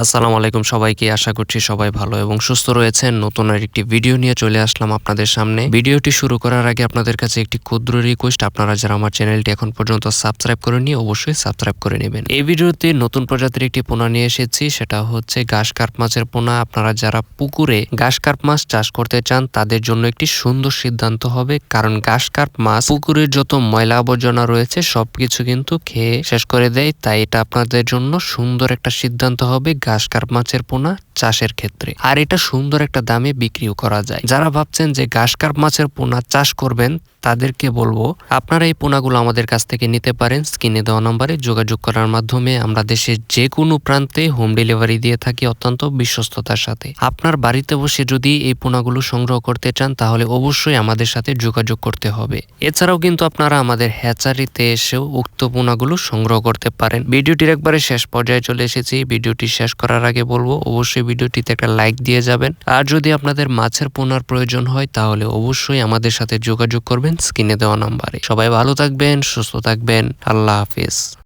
আসসালামু আলাইকুম সবাইকে। আশা করছি সবাই ভালো এবং সুস্থ রয়েছেন। নতুন আরেকটি ভিডিও নিয়ে চলে আসলাম আপনাদের সামনে। ভিডিওটি শুরু করার আগে আপনাদের কাছে একটি ক্ষুদ্র রিকোয়েস্ট, আপনারা যারা আমার চ্যানেলটি এখন পর্যন্ত সাবস্ক্রাইব করেননি অবশ্যই সাবস্ক্রাইব করে নেবেন। এই ভিডিওতে নতুন প্রজাতির একটি পোনা নিয়ে এসেছি, সেটা হচ্ছে ঘাস কার্প মাছের পোনা। আপনারা যারা পুকুরে ঘাস কার্প মাছ চাষ করতে চান তাদের জন্য একটি সুন্দর সিদ্ধান্ত হবে, কারণ ঘাস কার্প মাছ পুকুরের যত ময়লা আবর্জনা রয়েছে সবকিছু কিন্তু খেয়ে শেষ করে দেয়। তাই এটা আপনাদের জন্য সুন্দর একটা সিদ্ধান্ত হবে ঘাস কার্প মাছের পোনা চাষের ক্ষেত্রে। আর এটা সুন্দর একটা দামে বিক্রিও করা যায়। যারা ভাবছেন যে ঘাস কার্প মাছের পোনা চাষ করবেন তাদেরকে বলবো আপনারা এই পোনাগুলো আমাদের কাছ থেকে নিতে পারেন। স্ক্রিনে দেওয়া নম্বরে যোগাযোগ করার মাধ্যমে আমরা দেশের যে কোনো প্রান্তে হোম ডেলিভারি দিয়ে থাকি অত্যন্ত বিশ্বস্ততার সাথে। আপনার বাড়িতে বসে যদি এই পোনাগুলো সংগ্রহ করতে চান তাহলে অবশ্যই আমাদের সাথে যোগাযোগ করতে হবে। এছাড়াও কিন্তু আপনারা আমাদের হ্যাচারিতে এসেও উক্ত পোনাগুলো সংগ্রহ করতে পারেন। ভিডিওটির একবারে শেষ পর্যায়ে চলে এসেছি। ভিডিওটি শেষ করার আগে বলবো অবশ্যই ভিডিওটিতে একটা লাইক দিয়ে যাবেন। আর যদি আপনাদের মাছের পোনার প্রয়োজন হয় তাহলে অবশ্যই আমাদের সাথে যোগাযোগ করবেন স্ক্রিনে দেওয়া নাম্বারে। সবাই ভালো থাকবেন, সুস্থ থাকবেন। আল্লাহ হাফেজ।